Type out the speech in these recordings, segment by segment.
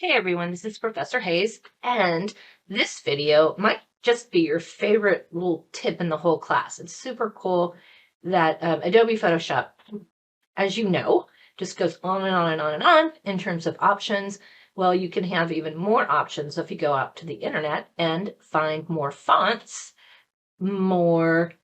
Hey everyone, this is Professor Hayes, and this video might just be your favorite little tip in the whole class. It's super cool that Adobe Photoshop, as you know, just goes on and on and on and on in terms of options. Well, you can have even more options if you go out to the internet and find more fonts, more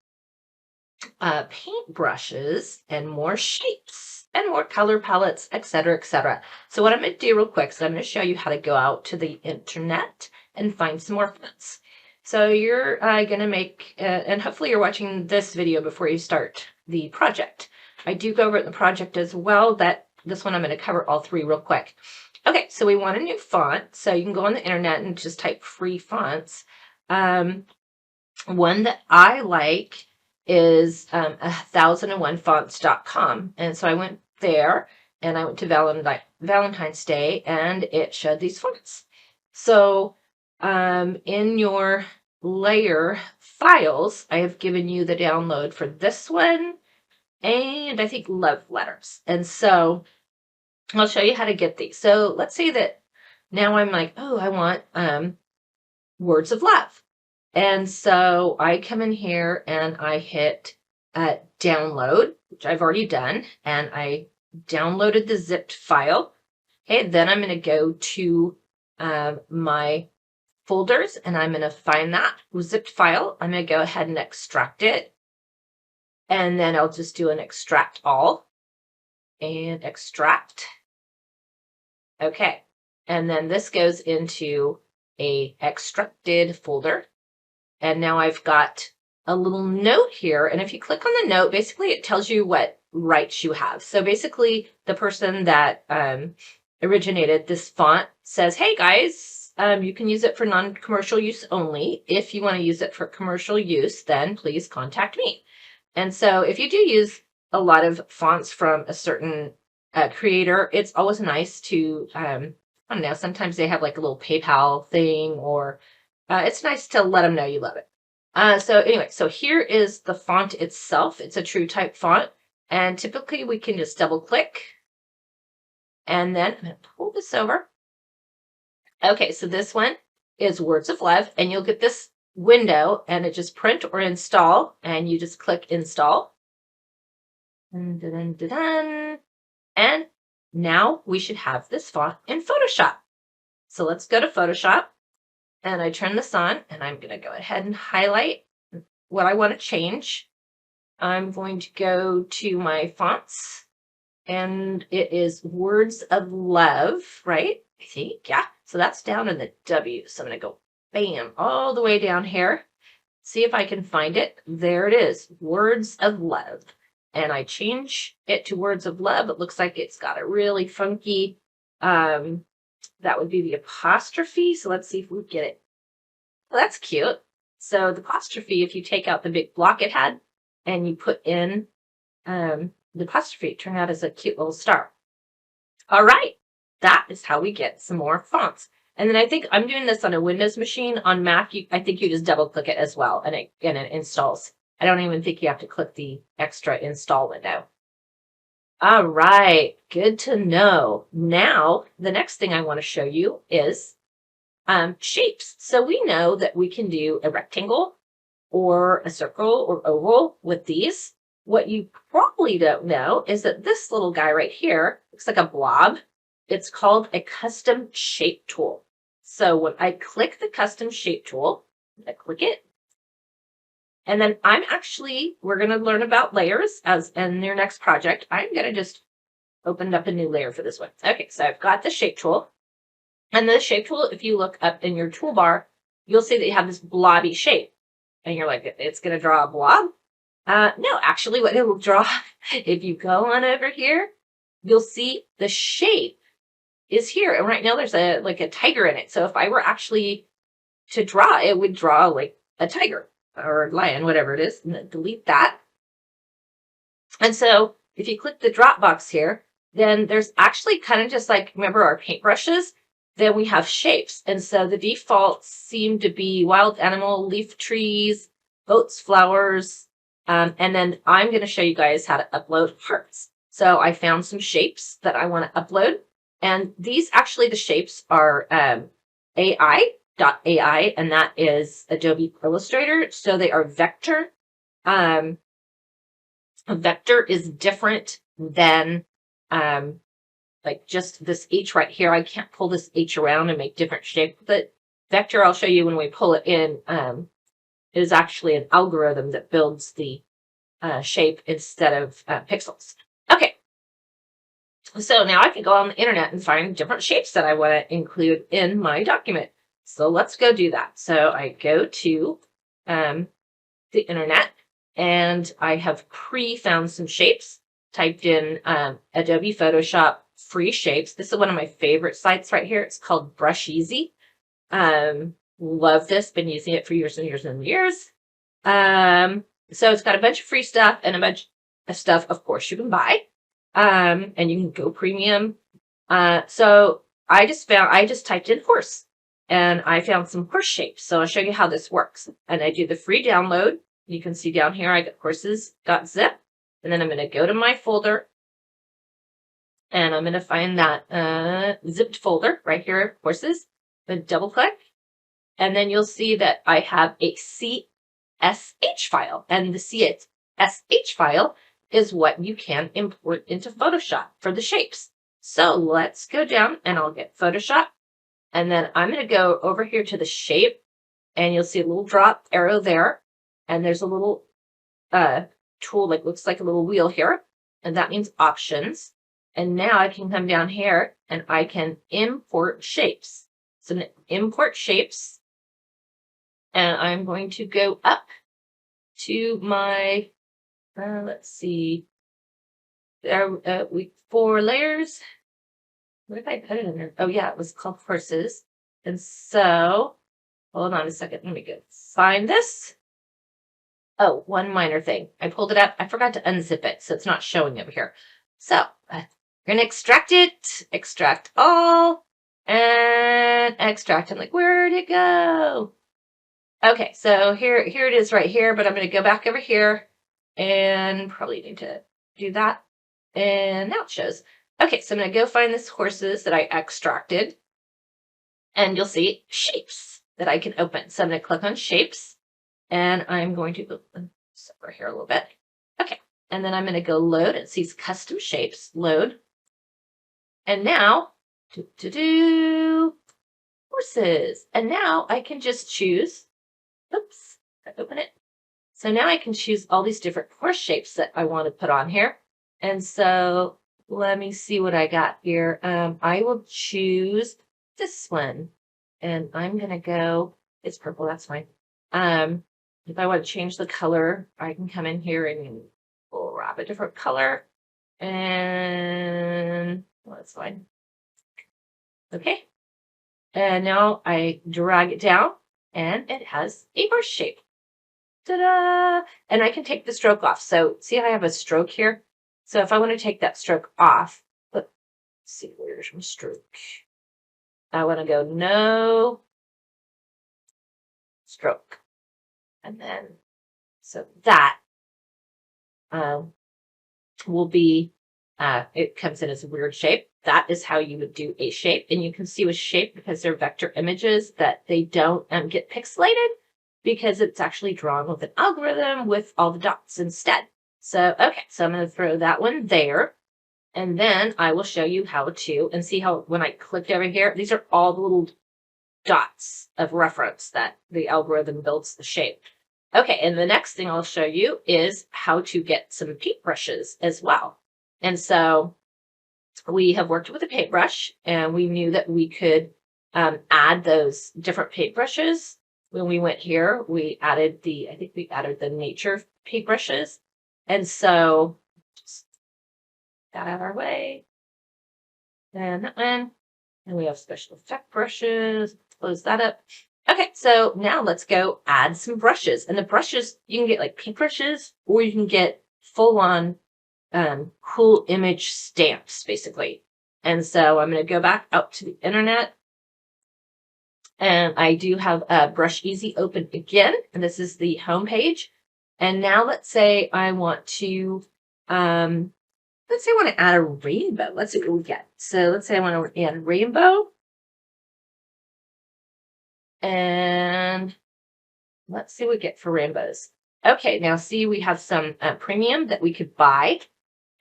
paintbrushes, and more shapes and more color palettes, etc., etc. So what I'm going to do real quick is I'm going to show you how to go out to the internet and find some more fonts. So you're going to make, and hopefully you're watching this video before you start the project. I do go over the project as well. This one I'm going to cover all three real quick. Okay, so we want a new font. So you can go on the internet and just type free fonts. One that I like is 1001fonts.com. And so I went there and I went to Valentine's Day and it showed these fonts. So in your layer files, I have given you the download for this one and I think love letters. And so I'll show you how to get these. So let's say that now I'm like, oh, I want words of love. And so I come in here and I hit download, which I've already done, and I downloaded the zipped file. Okay, then I'm going to go to my folders and I'm going to find that zipped file. I'm going to go ahead and extract it. And then I'll just do an extract all and extract. Okay, and then this goes into a extracted folder. And now I've got a little note here. And if you click on the note, basically it tells you what rights you have. So basically the person that originated this font says, hey guys, you can use it for non-commercial use only. If you want to use it for commercial use, then please contact me. And so if you do use a lot of fonts from a certain creator, it's always nice to, I don't know, sometimes they have like a little PayPal thing or it's nice to let them know you love it. So anyway, so here is the font itself. It's a true type font. And typically we can just double click. And then I'm going to pull this over. Okay, so this one is Words of Love. And you'll get this window and it just print or install. And you just click install. Dun, dun, dun, dun, dun. And now we should have this font in Photoshop. So let's go to Photoshop. And I turn this on and I'm going to go ahead and highlight what I want to change. I'm going to go to my fonts and it is Words of Love, right? I think, yeah. So that's down in the W. So I'm going to go bam, all the way down here. See if I can find it. There it is, Words of Love. And I change it to Words of Love. It looks like it's got a really funky, that would be the apostrophe. So let's see if we get it. Well, that's cute. So the apostrophe, if you take out the big block it had and you put in the apostrophe, it turned out as a cute little star. All right. That is how we get some more fonts. And then I think I'm doing this on a Windows machine. On Mac, I think you just double click it as well and it installs. I don't even think you have to click the extra install window. All right, good to know. Now, the next thing I want to show you is shapes. So we know that we can do a rectangle or a circle or oval with these. What you probably don't know is that this little guy right here looks like a blob. It's called a custom shape tool. So when I click the custom shape tool, I click it. And then we're going to learn about layers as in your next project. I'm going to just open up a new layer for this one. Okay, so I've got the shape tool. And the shape tool, if you look up in your toolbar, you'll see that you have this blobby shape. And you're like, it's going to draw a blob? No, actually what it will draw, if you go on over here, you'll see the shape is here. And right now there's a tiger in it. So if I were actually to draw, it would draw like a tiger. Or lion, whatever it is, and then delete that. And so if you click the drop box here, then there's actually kind of just like, remember our paintbrushes? Then we have shapes. And so the defaults seem to be wild animal, leaf trees, boats, flowers. And then I'm going to show you guys how to upload hearts. So I found some shapes that I want to upload. And these actually, the shapes are AI, and that is Adobe Illustrator. So they are vector. A vector is different than like just this H right here. I can't pull this H around and make different shapes with it. Vector, I'll show you when we pull it in, is actually an algorithm that builds the shape instead of pixels. Okay, so now I can go on the internet and find different shapes that I want to include in my document. So let's go do that. So I go to the internet, and I have pre-found some shapes, typed in Adobe Photoshop free shapes. This is one of my favorite sites right here. It's called Brush Easy. Love this, been using it for years and years and years. So it's got a bunch of free stuff and a bunch of stuff, of course, you can buy. And you can go premium. So I just typed in horse, and I found some horse shapes. So I'll show you how this works. And I do the free download. You can see down here, I got horses.zip. And then I'm going to go to my folder, and I'm going to find that zipped folder right here, horses. Then double click. And then you'll see that I have a CSH file. And the CSH file is what you can import into Photoshop for the shapes. So let's go down, and I'll get Photoshop. And then I'm going to go over here to the shape, and you'll see a little drop arrow there. And there's a little tool that looks like a little wheel here. And that means options. And now I can come down here, and I can import shapes. So I'm going to import shapes. And I'm going to go up to my, let's see, there, 4 layers. What did I put it in there? Oh yeah, it was called horses. And so, hold on a second, let me go find this. Oh, one minor thing. I pulled it up. I forgot to unzip it, so it's not showing over here. So, we're going to extract it, extract all, and extract. I'm like, where'd it go? Okay, so here it is right here, but I'm going to go back over here and probably need to do that. And now it shows. Okay, so I'm going to go find this horses that I extracted, and you'll see shapes that I can open. So I'm going to click on shapes, and I'm going to open this over here a little bit. Okay, and then I'm going to go load. It sees custom shapes, load. And now, horses. And now I can just choose. Oops, open it. So now I can choose all these different horse shapes that I want to put on here. And so let me see what I got here. I will choose this one. And I'm going to go, it's purple, that's fine. If I want to change the color, I can come in here and grab a different color. And well, that's fine. Okay. And now I drag it down, and it has a horse shape. Ta-da! And I can take the stroke off. So see how I have a stroke here? So if I want to take that stroke off, let's see, where's my stroke? I want to go no stroke. And then, so that will be, it comes in as a weird shape. That is how you would do a shape. And you can see with shape, because they're vector images, that they don't get pixelated, because it's actually drawn with an algorithm with all the dots instead. So, okay, so I'm going to throw that one there. And then I will show you how to, and see how when I clicked over here, these are all the little dots of reference that the algorithm builds the shape. Okay, and the next thing I'll show you is how to get some paintbrushes as well. And so we have worked with a paintbrush, and we knew that we could add those different paintbrushes. When we went here, we added I think we added the nature paintbrushes. And so just got out of our way. And that one. And we have special effect brushes. Close that up. Okay, so now let's go add some brushes. And the brushes, you can get like paintbrushes, or you can get full-on cool image stamps, basically. And so I'm going to go back out to the internet. And I do have Brush Easy open again. And this is the home page. And now let's say I want to, let's let's say I want to add a rainbow. Let's see what we get. So let's say I want to add a rainbow. And let's see what we get for rainbows. Okay, now see we have some premium that we could buy.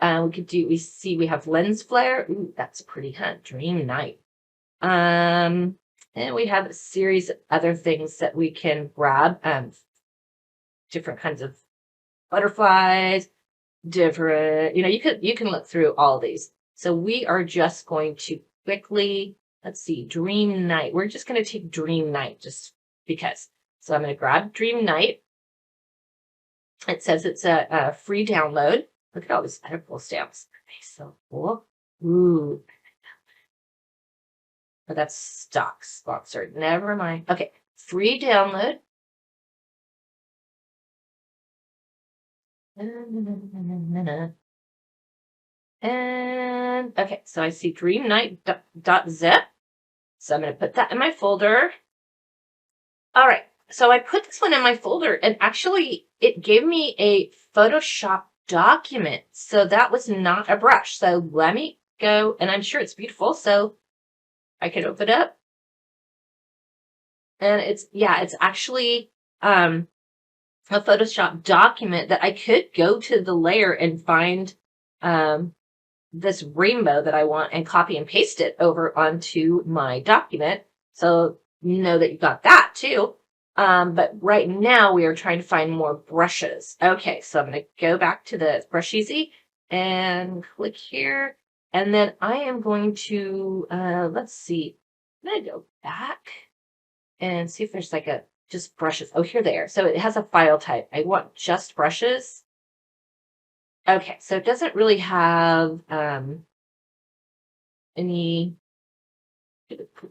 We have lens flare. Ooh, that's pretty, huh? Dream night. And we have a series of other things that we can grab. Different kinds of butterflies, different, you can look through all these. So we are just going to quickly, let's see, Dream Night. We're just going to take Dream Night just because. So I'm going to grab Dream Night. It says it's a free download. Look at all these beautiful stamps. Okay, so cool. Ooh. But that's stock sponsored. Never mind. Okay, free download. And okay, so I see dreamnight.zip. So I'm going to put that in my folder. All right, so I put this one in my folder, and actually it gave me a Photoshop document. So that was not a brush. So let me go, and I'm sure it's beautiful. So I can open it up. And it's actually a Photoshop document that I could go to the layer and find this rainbow that I want and copy and paste it over onto my document. So you know that you got that too. But right now we are trying to find more brushes. Okay, so I'm going to go back to the Brush Easy and click here. And then I am going to, let's see, I'm going to go back and see if there's like just brushes. Oh, here they are. So it has a file type. I want just brushes. Okay, so it doesn't really have any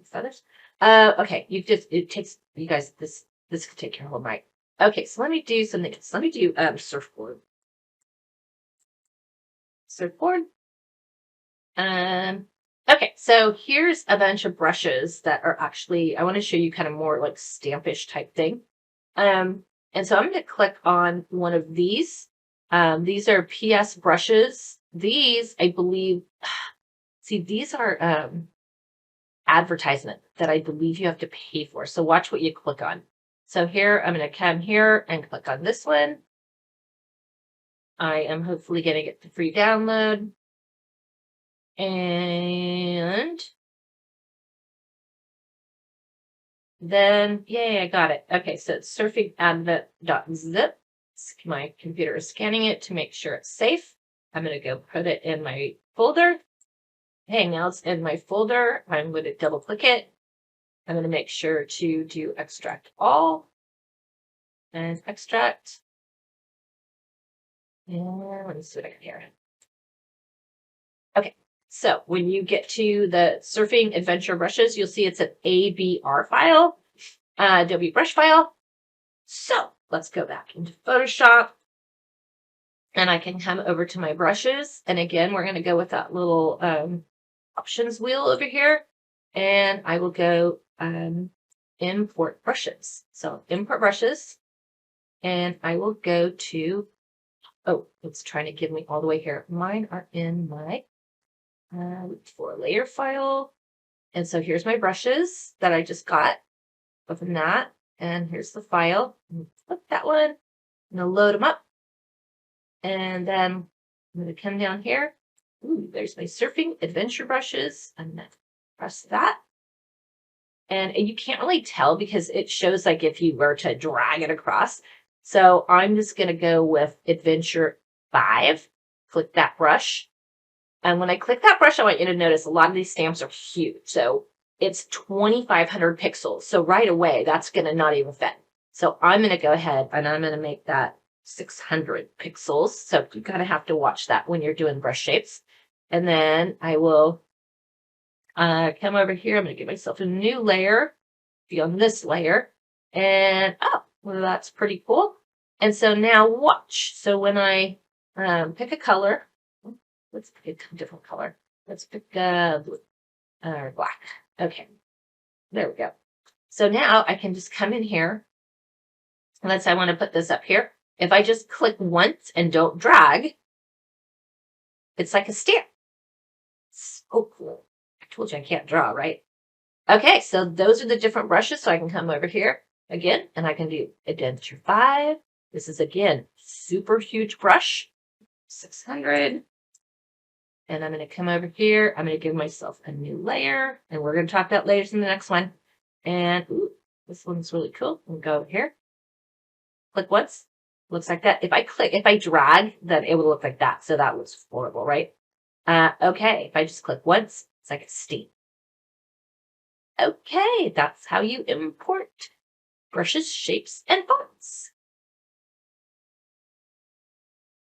feathers. Okay, it takes you guys this could take your whole night. Okay, so let me do something else. Let me do surfboard. Surfboard. Okay, so here's a bunch of brushes that are actually, I want to show you kind of more like stampish type thing. And so I'm going to click on one of these. These are PS brushes. These, I believe, see, these are advertisement that I believe you have to pay for. So watch what you click on. So here, I'm going to come here and click on this one. I am hopefully going to get the free download. And then, yay, I got it. Okay, so it's surfingadvent.zip. My computer is scanning it to make sure it's safe. I'm going to go put it in my folder. Hey, now it's in my folder. I'm going to double click it. I'm going to make sure to do extract all and extract. And let me see what I can hear. Okay, so when you get to the Surfing Adventure Brushes, you'll see it's an ABR file, Adobe Brush file. So let's go back into Photoshop. And I can come over to my brushes. And again, we're going to go with that little options wheel over here. And I will go import brushes. So import brushes. And I will go to, oh, it's trying to give me all the way here. Mine are in my 4-layer file. And so here's my brushes that I just got. Open that. And here's the file. Click that one. I'm going to load them up. And then I'm going to come down here. Ooh, there's my Surfing Adventure brushes. I'm going to press that. And you can't really tell because it shows like if you were to drag it across. So I'm just going to go with Adventure 5. Click that brush. And when I click that brush, I want you to notice a lot of these stamps are huge. So it's 2,500 pixels. So right away, that's going to not even fit. So I'm going to go ahead and I'm going to make that 600 pixels. So you kind of have to watch that when you're doing brush shapes. And then I will come over here. I'm going to give myself a new layer. Be on this layer. And, oh, well, that's pretty cool. And so now watch. So when I pick a color, let's pick a different color. Let's pick blue or black. Okay, there we go. So now I can just come in here. Let's say I want to put this up here. If I just click once and don't drag, It's like a stamp. So cool. I told you I can't draw, right? Okay, so those are the different brushes. So I can come over here again, and I can do Adventure 5. This is, again, super huge brush, 600. And I'm going to come over here. I'm going to give myself a new layer, and we're going to talk about layers in the next one. And ooh, this one's really cool. We'll go over here. Click once. Looks like that. If I drag, then it would look like that. So that looks horrible, right? Okay, if I just click once, it's like a stamp. Okay, that's how you import brushes, shapes, and fonts.